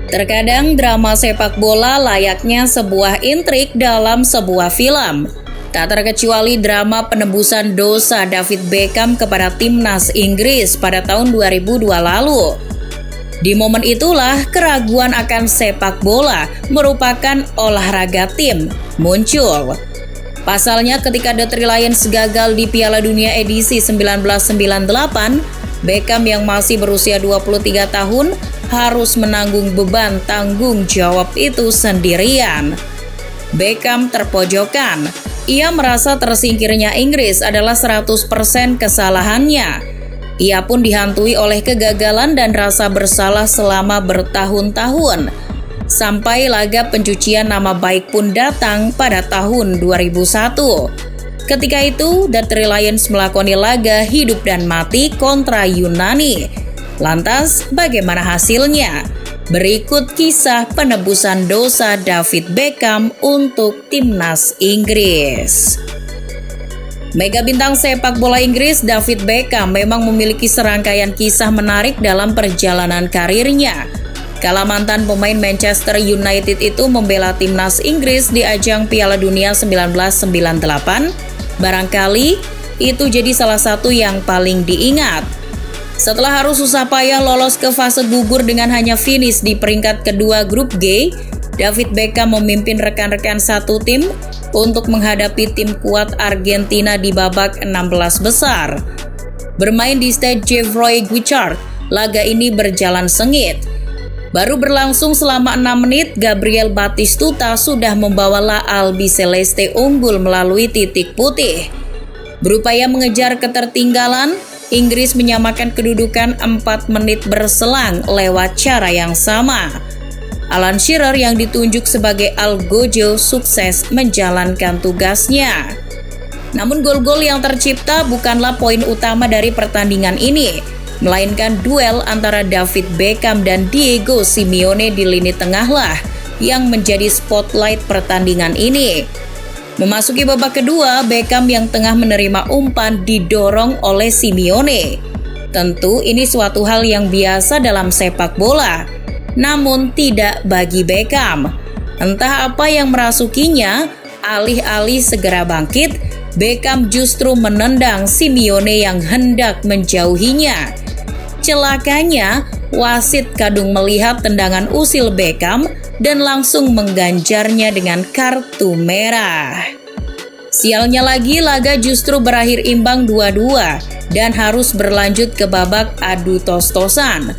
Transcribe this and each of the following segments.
Terkadang drama sepak bola layaknya sebuah intrik dalam sebuah film. Tak terkecuali drama penebusan dosa David Beckham kepada timnas Inggris pada tahun 2002 lalu. Di momen itulah keraguan akan sepak bola merupakan olahraga tim muncul. Pasalnya ketika The Three Lions gagal di Piala Dunia edisi 1998, Beckham yang masih berusia 23 tahun harus menanggung beban tanggung jawab itu sendirian. Beckham terpojokan. Ia merasa tersingkirnya Inggris adalah 100% kesalahannya. Ia pun dihantui oleh kegagalan dan rasa bersalah selama bertahun-tahun. Sampai laga pencucian nama baik pun datang pada tahun 2001. Ketika itu, The Three Lions melakoni laga hidup dan mati kontra Yunani. Lantas, bagaimana hasilnya? Berikut kisah penebusan dosa David Beckham untuk timnas Inggris. Mega bintang sepak bola Inggris David Beckham memang memiliki serangkaian kisah menarik dalam perjalanan karirnya. Kala mantan pemain Manchester United itu membela timnas Inggris di ajang Piala Dunia 1998, barangkali itu jadi salah satu yang paling diingat. Setelah harus susah payah lolos ke fase gugur dengan hanya finish di peringkat kedua grup G, David Beckham memimpin rekan-rekan satu tim untuk menghadapi tim kuat Argentina di babak 16 besar. Bermain di Stade Geoffroy Guichard, laga ini berjalan sengit. Baru berlangsung selama 6 menit, Gabriel Batistuta sudah membawa La Albiceleste unggul melalui titik putih. Berupaya mengejar ketertinggalan, Inggris menyamakan kedudukan 4 menit berselang lewat cara yang sama. Alan Shearer yang ditunjuk sebagai Algojo sukses menjalankan tugasnya. Namun gol-gol yang tercipta bukanlah poin utama dari pertandingan ini, melainkan duel antara David Beckham dan Diego Simeone di lini tengah lah yang menjadi spotlight pertandingan ini. Memasuki babak kedua, Beckham yang tengah menerima umpan didorong oleh Simeone. Tentu ini suatu hal yang biasa dalam sepak bola, namun tidak bagi Beckham. Entah apa yang merasukinya, alih-alih segera bangkit, Beckham justru menendang Simeone yang hendak menjauhinya. Celakanya, wasit kadung melihat tendangan usil Beckham dan langsung mengganjarnya dengan kartu merah. Sialnya lagi, laga justru berakhir imbang 2-2 dan harus berlanjut ke babak adu tos-tosan.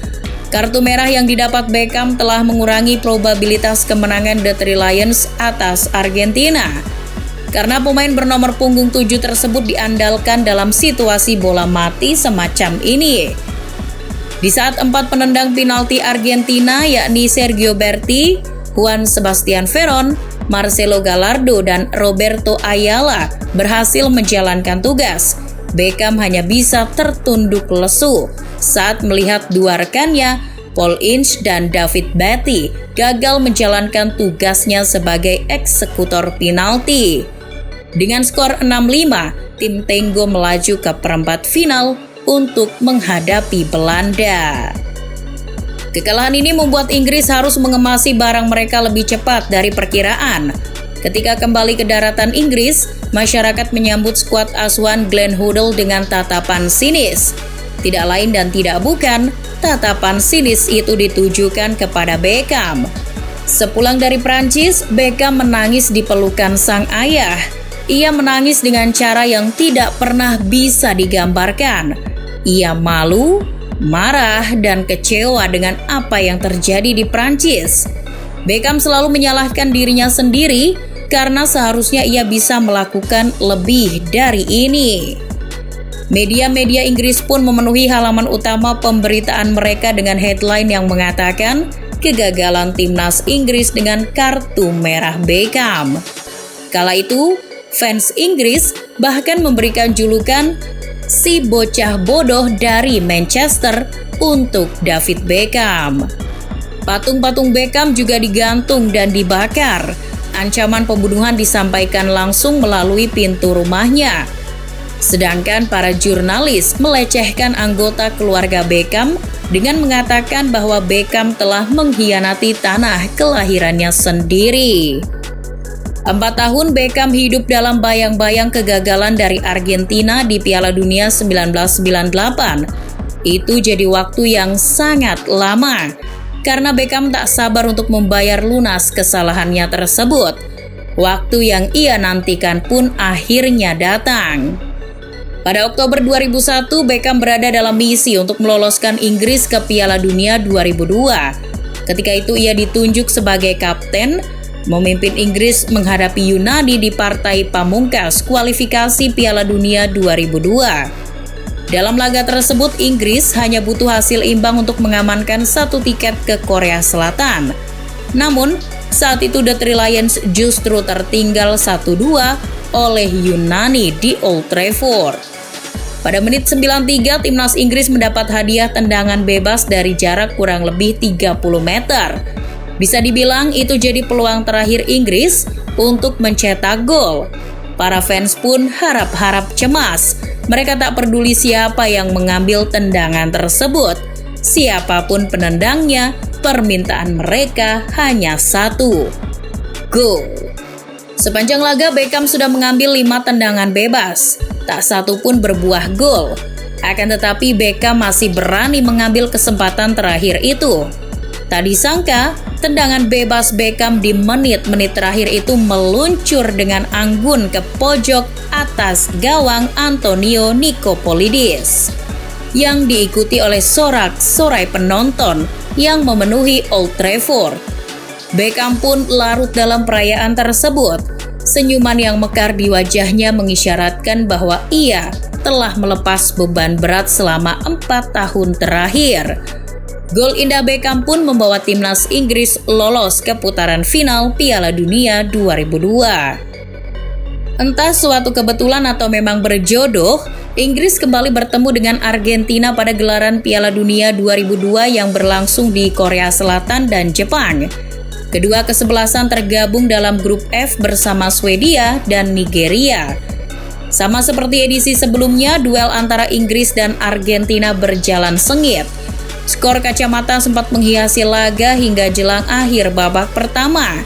Kartu merah yang didapat Beckham telah mengurangi probabilitas kemenangan The Three Lions atas Argentina. Karena pemain bernomor punggung 7 tersebut diandalkan dalam situasi bola mati semacam ini. Di saat 4 penendang penalti Argentina yakni Sergio Berti, Juan Sebastian Veron, Marcelo Gallardo, dan Roberto Ayala berhasil menjalankan tugas, Beckham hanya bisa tertunduk lesu saat melihat dua rekannya, Paul Ince dan David Batty, gagal menjalankan tugasnya sebagai eksekutor penalti. Dengan skor 6-5, tim Tenggo melaju ke perempat final untuk menghadapi Belanda. Kekalahan ini membuat Inggris harus mengemasi barang mereka lebih cepat dari perkiraan. Ketika kembali ke daratan Inggris, masyarakat menyambut skuad asuhan Glenn Hoddle dengan tatapan sinis. Tidak lain dan tidak bukan, tatapan sinis itu ditujukan kepada Beckham. Sepulang dari Prancis, Beckham menangis di pelukan sang ayah. Ia menangis dengan cara yang tidak pernah bisa digambarkan. Ia malu, marah, dan kecewa dengan apa yang terjadi di Prancis. Beckham selalu menyalahkan dirinya sendiri karena seharusnya ia bisa melakukan lebih dari ini. Media-media Inggris pun memenuhi halaman utama pemberitaan mereka dengan headline yang mengatakan kegagalan timnas Inggris dengan kartu merah Beckham. Kala itu, fans Inggris bahkan memberikan julukan si bocah bodoh dari Manchester untuk David Beckham. Patung-patung Beckham juga digantung dan dibakar. Ancaman pembunuhan disampaikan langsung melalui pintu rumahnya. Sedangkan para jurnalis melecehkan anggota keluarga Beckham dengan mengatakan bahwa Beckham telah mengkhianati tanah kelahirannya sendiri. 4 tahun Beckham hidup dalam bayang-bayang kegagalan dari Argentina di Piala Dunia 1998. Itu jadi waktu yang sangat lama, karena Beckham tak sabar untuk membayar lunas kesalahannya tersebut. Waktu yang ia nantikan pun akhirnya datang. Pada Oktober 2001, Beckham berada dalam misi untuk meloloskan Inggris ke Piala Dunia 2002. Ketika itu ia ditunjuk sebagai kapten, memimpin Inggris menghadapi Yunani di partai pamungkas kualifikasi Piala Dunia 2002. Dalam laga tersebut, Inggris hanya butuh hasil imbang untuk mengamankan 1 tiket ke Korea Selatan. Namun, saat itu The Three Lions justru tertinggal 1-2 oleh Yunani di Old Trafford. Pada menit 93, timnas Inggris mendapat hadiah tendangan bebas dari jarak kurang lebih 30 meter. Bisa dibilang itu jadi peluang terakhir Inggris untuk mencetak gol. Para fans pun harap-harap cemas. Mereka tak peduli siapa yang mengambil tendangan tersebut. Siapapun penendangnya, permintaan mereka hanya satu: gol. Sepanjang laga Beckham sudah mengambil 5 tendangan bebas. Tak satu pun berbuah gol. Akan tetapi Beckham masih berani mengambil kesempatan terakhir itu. Tak disangka, tendangan bebas Beckham di menit-menit terakhir itu meluncur dengan anggun ke pojok atas gawang Antonio Nicopolidis, yang diikuti oleh sorak-sorai penonton yang memenuhi Old Trafford. Beckham pun larut dalam perayaan tersebut. Senyuman yang mekar di wajahnya mengisyaratkan bahwa ia telah melepas beban berat selama 4 tahun terakhir. Gol indah Beckham pun membawa timnas Inggris lolos ke putaran final Piala Dunia 2002. Entah suatu kebetulan atau memang berjodoh, Inggris kembali bertemu dengan Argentina pada gelaran Piala Dunia 2002 yang berlangsung di Korea Selatan dan Jepang. Kedua kesebelasan tergabung dalam grup F bersama Swedia dan Nigeria. Sama seperti edisi sebelumnya, duel antara Inggris dan Argentina berjalan sengit. Skor kacamata sempat menghiasi laga hingga jelang akhir babak pertama.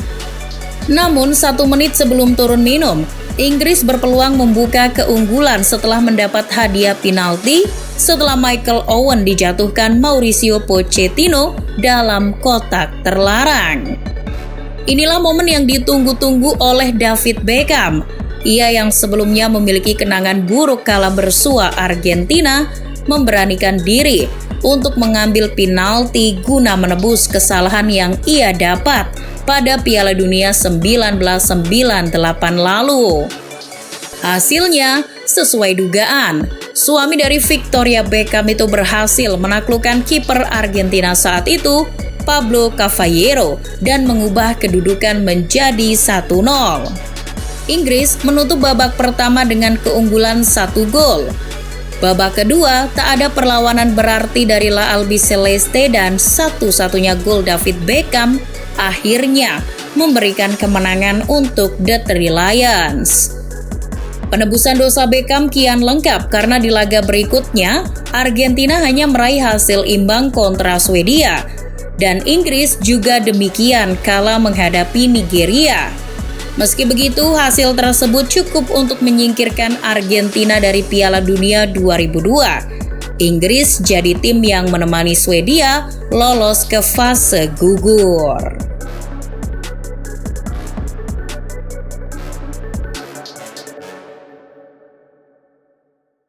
Namun 1 menit sebelum turun minum, Inggris berpeluang membuka keunggulan setelah mendapat hadiah penalti setelah Michael Owen dijatuhkan Mauricio Pochettino dalam kotak terlarang. Inilah momen yang ditunggu-tunggu oleh David Beckham. Ia yang sebelumnya memiliki kenangan buruk kala bersua Argentina memberanikan diri untuk mengambil penalti guna menebus kesalahan yang ia dapat pada Piala Dunia 1998 lalu. Hasilnya sesuai dugaan, suami dari Victoria Beckham itu berhasil menaklukkan kiper Argentina saat itu, Pablo Cavallero, dan mengubah kedudukan menjadi 1-0. Inggris menutup babak pertama dengan keunggulan 1 gol. Babak kedua, tak ada perlawanan berarti dari La Albiceleste dan satu-satunya gol David Beckham akhirnya memberikan kemenangan untuk The Three Lions. Penebusan dosa Beckham kian lengkap karena di laga berikutnya, Argentina hanya meraih hasil imbang kontra Swedia, dan Inggris juga demikian kala menghadapi Nigeria. Meski begitu, hasil tersebut cukup untuk menyingkirkan Argentina dari Piala Dunia 2002. Inggris jadi tim yang menemani Swedia lolos ke fase gugur.